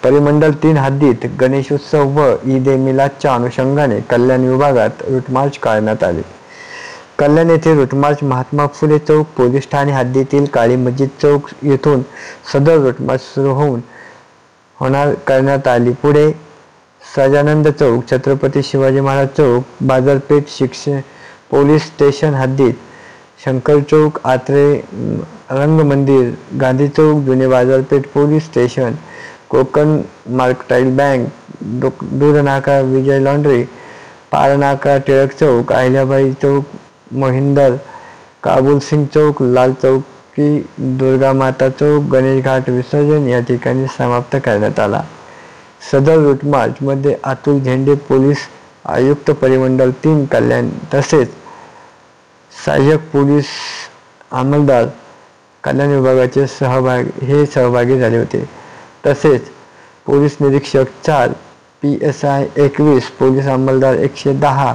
परिमंडल 3 हद्दीत गणेशोत्सव व ईद ए मिलादच्या अनुषंगाने कल्याण विभागात रूट मार्च काढण्यात आले। कल्याण येथे रूट मार्च महात्मा फुले चौक पोलीस ठाणे हद्दीतील काळी मस्जिद चौक येथून सदर रूट मार्च सुरू होणार करण्यात आली। पुढे सजानंद चौक, छत्रपती शिवाजी महाराज चौक, बाजारपेठ, शिक्षण पोलीस स्टेशन हद्दीत शंकर चौक, आत्रे रंग मंदिर, गांधी चौक, जुने बाजारपेठ पोलीस स्टेशन, कोकण मार्कटाइल बँक, दूरनाका, विजय लॉन्ड्री, पारनाका, टिळक चौक, अहिल्याबाई चौक, मोहिंदर, काबुल सिंग चौक, लाल चौकी, दुर्गा माता चौक, गणेश घाट विसर्जन या ठिकाणी समाप्त करण्यात आला। सदर रूट मार्च मध्ये अतुल झेंडे पोलीस आयुक्त परिमंडल 3 कल्याण तसेच सहाय्यक पोलीस अंमलदार कल्याण विभागाचे सहभागी झाले होते। तसेच पोलीस निरीक्षक 4, PSI 21, पोलीस अंमलदार 110,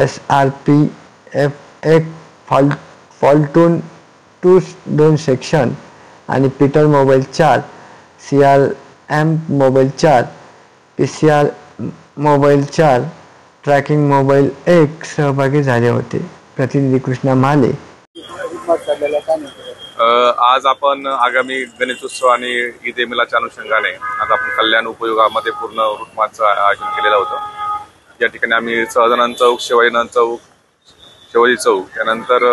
SRPF 1 फॉल्टून 2 सेक्शन आणि पीटर mobile 4, CRM mobile 4, PCR mobile 4, tracking mobile 1 सहभागी झाले होते। प्रतिनिधी कृष्णा माले। आज आपण आगामी गणेशोत्सव आणि ईद ए मिलादच्या अनुषंगाने आज आपण कल्याण उपयोगामध्ये पूर्ण रूट मार्चचं आयोजन केलेलं होतं। या ठिकाणी आम्ही सहजानंद चौक, शिवाजीनंद चौक, शिवाजी चौक, त्यानंतर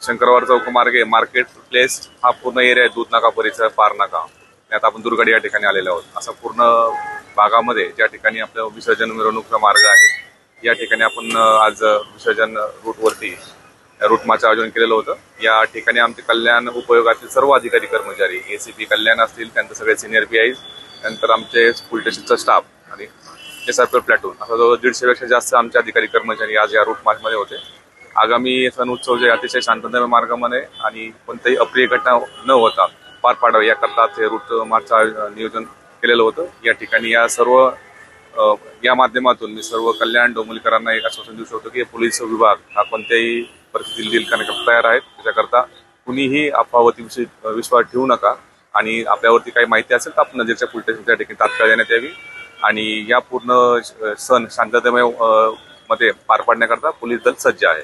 शंकरवार चौक मार्गे मार्केट प्लेस हा पूर्ण एरिया आहे, दूधनाका परिसर, पारनाका, त्यात आपण दुर्गडी या ठिकाणी आलेलो आहोत। असा पूर्ण भागामध्ये ज्या ठिकाणी आपलं विसर्जन मिरवणूकचा मार्ग आहे या ठिकाणी आपण आज विसर्जन रूटवरती रूट मार्च आयोजन केलेलं होतं। या ठिकाणी आमचे कल्याण उपयोगातील सर्व अधिकारी कर्मचारी, ACP कल्याण असतील, त्यानंतर सगळे सिनियर PIs, त्यानंतर आमचे पोलीस स्टेशनचा स्टाफ आणि SRPF प्लॅटून असा जवळ 150 पेक्षा जास्त आमचे अधिकारी कर्मचारी आज या रूट मार्चमध्ये होते। आगामी सण उत्सव जे अतिशय शांततामय मार्गामध्ये आणि कोणत्याही अप्रिय घटना न होता पार पाडावे याकरता हे रूट मार्चचं नियोजन केलेलं होतं। या ठिकाणी या माध्यमातून मी सर्व कल्याण डोंबिवलीकरांना एक आश्वासन देऊ शकतो की पोलीस विभाग हा कोणत्याही परिस्थितीत डील करण्याकरता तयार आहेत। त्याच्याकरता कुणीही अफवावरती विश्वास ठेवू नका आणि आपल्यावरती काही माहिती असेल तर आपण नजीकच्या पोलीस स्टेशनच्या ठिकाणी तात्काळ देण्यात यावी आणि या पूर्ण सण शांततामय मध्ये पार पाडण्याकरता पोलीस दल सज्ज आहे।